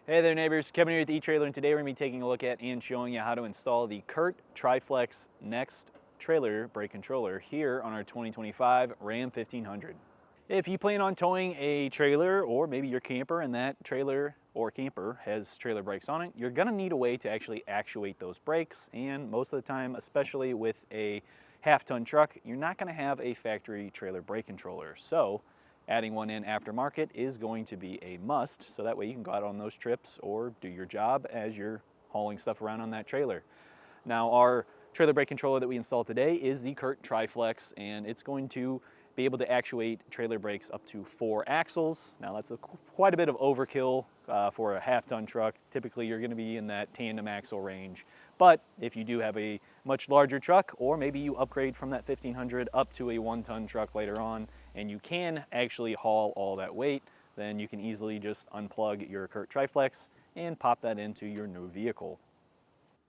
Hey there neighbors, Kevin here with eTrailer, and today we're going to be taking a look at and showing you how to install the CURT TriFlex Next Trailer Brake Controller here on our 2025 Ram 1500. If you plan on towing a trailer or maybe your camper and that trailer or camper has trailer brakes on it, you're going to need a way to actually actuate those brakes, and most of the time, especially with a half-ton truck, you're not going to have a factory trailer brake controller. So adding one in aftermarket is going to be a must, so that way you can go out on those trips or do your job as you're hauling stuff around on that trailer. Now, our trailer brake controller that we installed today is the CURT TriFlex, and it's going to be able to actuate trailer brakes up to 4 axles. Now, that's quite a bit of overkill for a half-ton truck. Typically, you're going to be in that tandem axle range. But if you do have a much larger truck, or maybe you upgrade from that 1500 up to a 1-ton truck later on, and you can actually haul all that weight, then you can easily just unplug your CURT TriFlex and pop that into your new vehicle.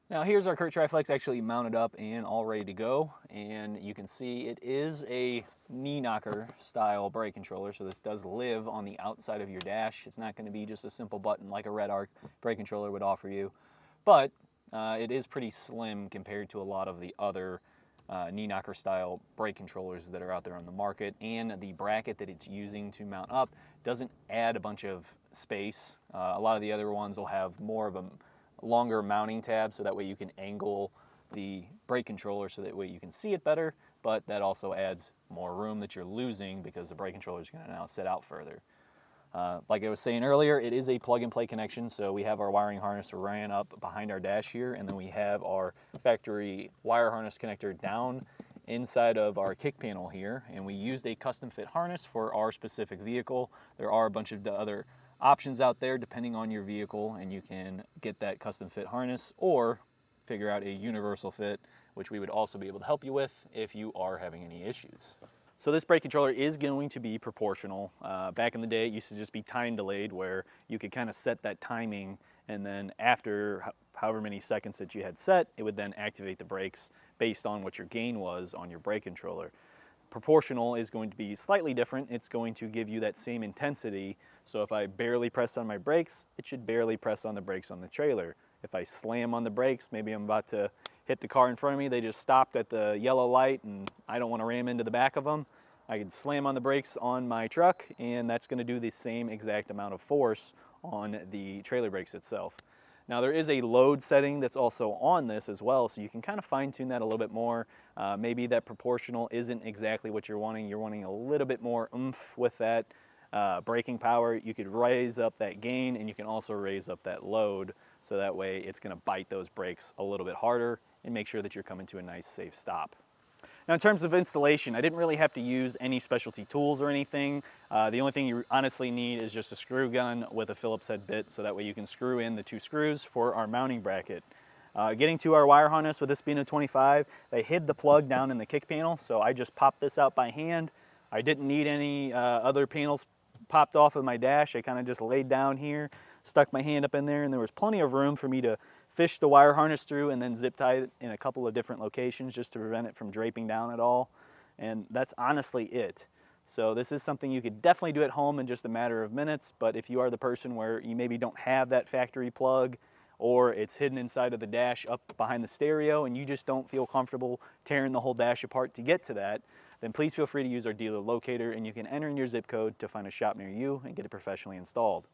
Now here's our CURT TriFlex actually mounted up and all ready to go, and you can see it is a knee knocker style brake controller, so this does live on the outside of your dash. It's not going to be just a simple button like a red arc brake controller would offer you, but it is pretty slim compared to a lot of the other knee knocker style brake controllers that are out there on the market, and the bracket that it's using to mount up doesn't add a bunch of space. A lot of the other ones will have more of a longer mounting tab, so that way you can angle the brake controller so that way you can see it better, but that also adds more room that you're losing because the brake controller is going to now sit out further. Like I was saying earlier, it is a plug-and-play connection, so we have our wiring harness ran up behind our dash here, and then we have our factory wire harness connector down inside of our kick panel here, and we used a custom fit harness for our specific vehicle. There are a bunch of other options out there depending on your vehicle, and you can get that custom fit harness or figure out a universal fit, which we would also be able to help you with if you are having any issues. So this brake controller is going to be proportional. Back in the day, it used to just be time delayed, where you could kind of set that timing, and then after however many seconds that you had set, it would then activate the brakes based on what your gain was on your brake controller. Proportional is going to be slightly different. It's going to give you that same intensity. So if I barely press on my brakes, it should barely press on the brakes on the trailer. If I slam on the brakes, maybe I'm about to hit the car in front of me, they just stopped at the yellow light and I don't want to ram into the back of them, I can slam on the brakes on my truck, and that's going to do the same exact amount of force on the trailer brakes itself. Now there is a load setting that's also on this as well, so you can kind of fine tune that a little bit more. Maybe that proportional isn't exactly what you're wanting. You're wanting a little bit more oomph with that braking power. You could raise up that gain, and you can also raise up that load, so that way it's going to bite those brakes a little bit harder and make sure that you're coming to a nice safe stop. Now in terms of installation, I didn't really have to use any specialty tools or anything. The only thing you honestly need is just a screw gun with a Phillips head bit, so that way you can screw in the 2 screws for our mounting bracket. Getting to our wire harness, with this being a 25, they hid the plug down in the kick panel, so I just popped this out by hand. I didn't need any other panels popped off of my dash. I kind of just laid down here, stuck my hand up in there, and there was plenty of room for me to fish the wire harness through and then zip tie it in a couple of different locations just to prevent it from draping down at all. And that's honestly it. So this is something you could definitely do at home in just a matter of minutes, but if you are the person where you maybe don't have that factory plug, or it's hidden inside of the dash up behind the stereo and you just don't feel comfortable tearing the whole dash apart to get to that, then please feel free to use our dealer locator, and you can enter in your zip code to find a shop near you and get it professionally installed.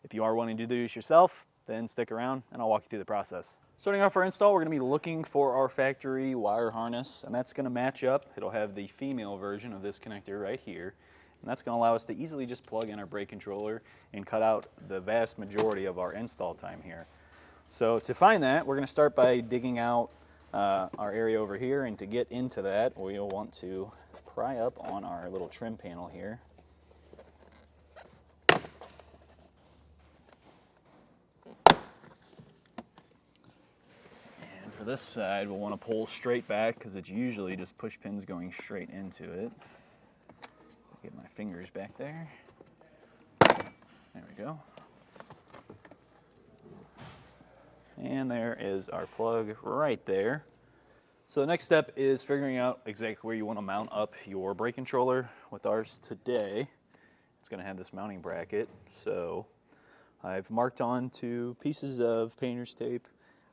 If you are wanting to do this yourself, then stick around and I'll walk you through the process. Starting off our install, we're going to be looking for our factory wire harness, and that's going to match up. It'll have the female version of this connector right here, and that's going to allow us to easily just plug in our brake controller and cut out the vast majority of our install time here. So to find that, we're going to start by digging out our area over here, and to get into that, we'll want to pry up on our little trim panel here. For this side, we'll want to pull straight back because it's usually just push pins going straight into it. Get my fingers back there. There we go. And there is our plug right there. So the next step is figuring out exactly where you want to mount up your brake controller. With ours today, it's going to have this mounting bracket. So I've marked on to pieces of painter's tape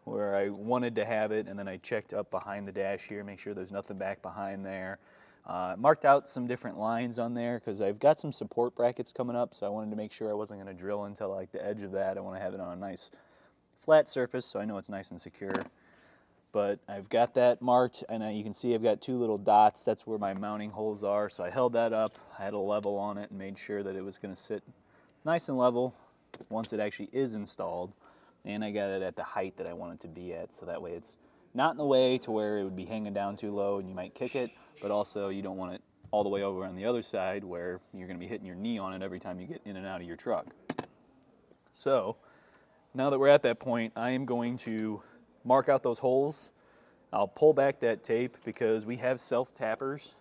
where I wanted to have it, and then I checked up behind the dash here, make sure there's nothing back behind there. Marked out some different lines on there because I've got some support brackets coming up, so I wanted to make sure I wasn't going to drill into like the edge of that. I want to have it on a nice flat surface so I know it's nice and secure. But I've got that marked, and you can see I've got two little dots. That's where my mounting holes are, so I held that up. I had a level on it and made sure that it was going to sit nice and level once it actually is installed. And I got it at the height that I want it to be at, so that way it's not in the way to where it would be hanging down too low and you might kick it, but also you don't want it all the way over on the other side where you're going to be hitting your knee on it every time you get in and out of your truck. So now that we're at that point, I am going to mark out those holes. I'll pull back that tape because we have self-tappers.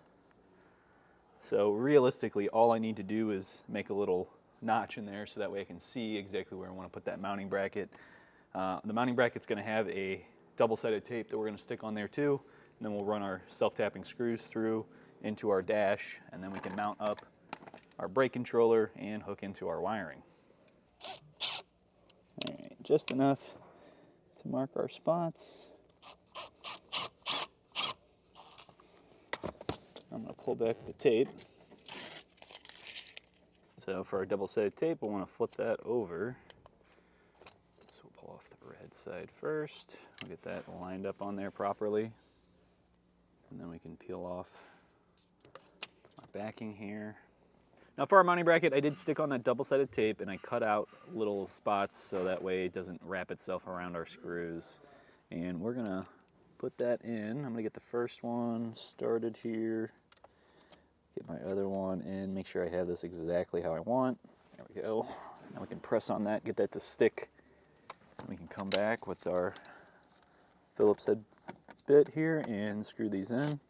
So realistically, all I need to do is make a little notch in there so that way I can see exactly where I want to put that mounting bracket. The mounting bracket's going to have a double-sided tape that we're going to stick on there too, and then we'll run our self-tapping screws through into our dash, and then we can mount up our brake controller and hook into our wiring. All right, just enough to mark our spots. I'm going to pull back the tape. So for our double-sided tape, we'll want to flip that over. So we'll pull off the red side first. We'll get that lined up on there properly. And then we can peel off our backing here. Now for our mounting bracket, I did stick on that double-sided tape and I cut out little spots so that way it doesn't wrap itself around our screws. And we're going to put that in. I'm going to get the first one started here. Get my other one in, make sure I have this exactly how I want. There we go. Now we can press on that, get that to stick. And we can come back with our Phillips head bit here and screw these in.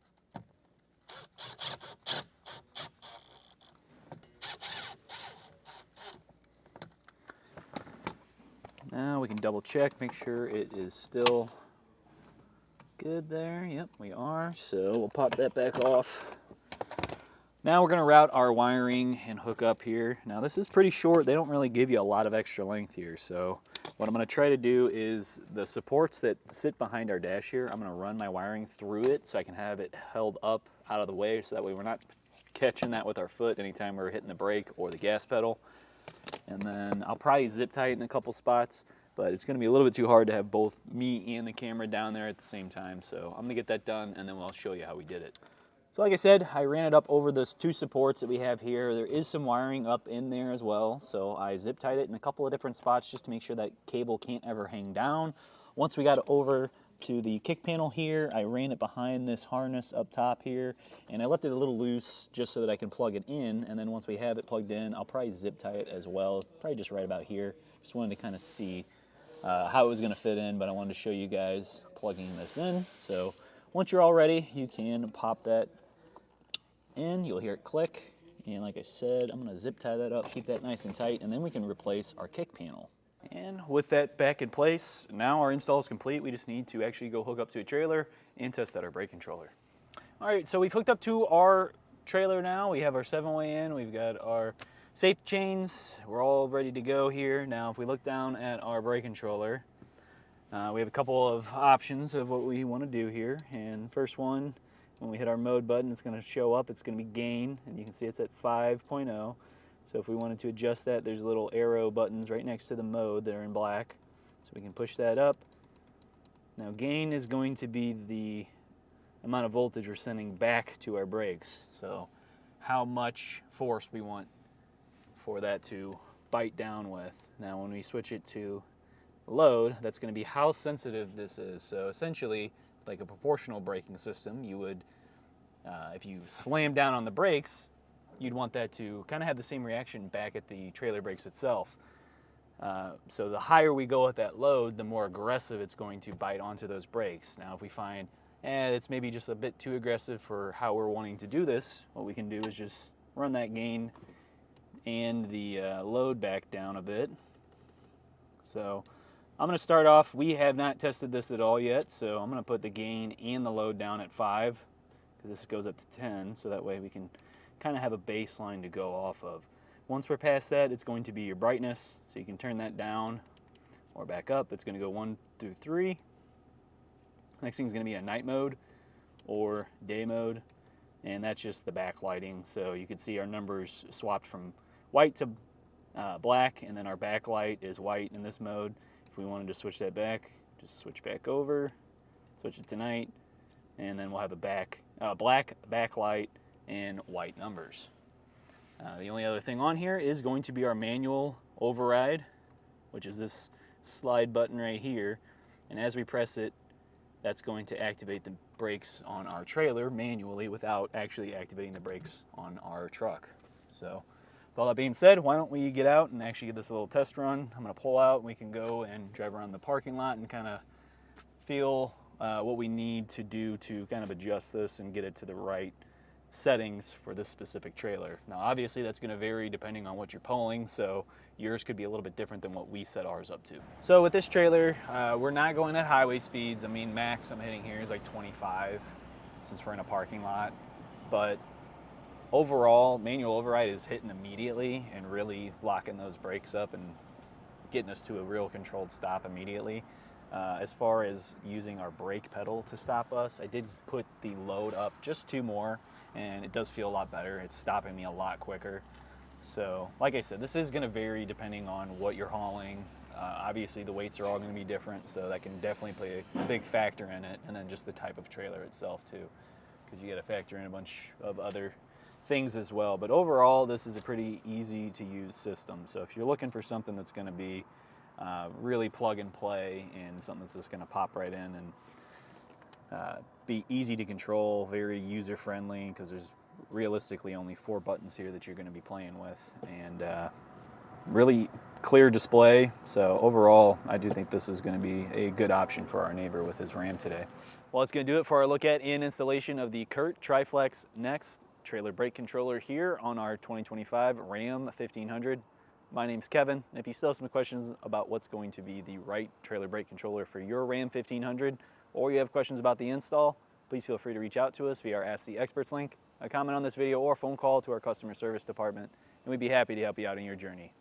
Now we can double check, make sure it is still good there. Yep, we are. So we'll pop that back off. Now we're going to route our wiring and hook up here. Now this is pretty short. They don't really give you a lot of extra length here. So what I'm going to try to do is the supports that sit behind our dash here, I'm going to run my wiring through it so I can have it held up out of the way so that way we're not catching that with our foot anytime we're hitting the brake or the gas pedal. And then I'll probably zip tie it in a couple spots, but it's going to be a little bit too hard to have both me and the camera down there at the same time. So I'm going to get that done and then I'll show you how we did it. So like I said, I ran it up over those two supports that we have here. There is some wiring up in there as well, so I zip tied it in a couple of different spots just to make sure that cable can't ever hang down. Once we got it over to the kick panel here, I ran it behind this harness up top here, and I left it a little loose just so that I can plug it in, and then once we have it plugged in, I'll probably zip tie it as well, probably just right about here. Just wanted to kind of see how it was going to fit in, but I wanted to show you guys plugging this in. So once you're all ready, you can pop that in, you'll hear it click, and like I said, I'm going to zip tie that up, keep that nice and tight, and then we can replace our kick panel. And with that back in place, now our install is complete. We just need to actually go hook up to a trailer and test out our brake controller. All right, so we've hooked up to our trailer now. We have our 7-way in, we've got our safety chains, we're all ready to go here. Now if we look down at our brake controller, we have a couple of options of what we want to do here, and first one, when we hit our mode button, it's going to show up. It's going to be gain, and you can see it's at 5.0. So if we wanted to adjust that, there's little arrow buttons right next to the mode that are in black. So we can push that up. Now gain is going to be the amount of voltage we're sending back to our brakes. So how much force we want for that to bite down with. Now when we switch it to load, that's going to be how sensitive this is. So essentially, like a proportional braking system, you would, if you slam down on the brakes, you'd want that to kind of have the same reaction back at the trailer brakes itself. So the higher we go with that load, the more aggressive it's going to bite onto those brakes. Now if we find it's maybe just a bit too aggressive for how we're wanting to do this, what we can do is just run that gain and the load back down a bit. So I'm going to start off, we have not tested this at all yet, so I'm going to put the gain and the load down at 5, because this goes up to 10, so that way we can kind of have a baseline to go off of. Once we're past that, it's going to be your brightness. So you can turn that down or back up. It's going to go 1 through 3. Next thing is going to be a night mode or day mode, and that's just the backlighting. So you can see our numbers swapped from white to black, and then our backlight is white in this mode. If we wanted to switch that back, just switch back over, switch it to night, and then we'll have a black backlight and white numbers. The only other thing on here is going to be our manual override, which is this slide button right here, and as we press it, that's going to activate the brakes on our trailer manually without actually activating the brakes on our truck. So with all that being said, why don't we get out and actually get this a little test run. I'm going to pull out and we can go and drive around the parking lot and kind of feel what we need to do to kind of adjust this and get it to the right settings for this specific trailer. Now obviously that's going to vary depending on what you're pulling, so yours could be a little bit different than what we set ours up to. So with this trailer, we're not going at highway speeds. I mean, max I'm hitting here is like 25 since we're in a parking lot, but overall manual override is hitting immediately and really locking those brakes up and getting us to a real controlled stop immediately. As far as using our brake pedal to stop us, I did put the load up just 2 more, and it does feel a lot better. It's stopping me a lot quicker. So like I said, this is going to vary depending on what you're hauling. Obviously the weights are all going to be different, so that can definitely play a big factor in it, and then just the type of trailer itself too, because you got to factor in a bunch of other things as well. But overall, this is a pretty easy to use system. So if you're looking for something that's going to be really plug and play and something that's just going to pop right in and be easy to control, very user friendly, because there's realistically only 4 buttons here that you're going to be playing with, and really clear display. So overall, I do think this is going to be a good option for our neighbor with his Ram today. Well, that's going to do it for our look at and installation of the CURT TriFlex Next Trailer Brake Controller here on our 2025 Ram 1500. My name's Kevin. If you still have some questions about what's going to be the right trailer brake controller for your Ram 1500, or you have questions about the install, please feel free to reach out to us via our Ask the Experts link, a comment on this video, or a phone call to our customer service department, and we'd be happy to help you out in your journey.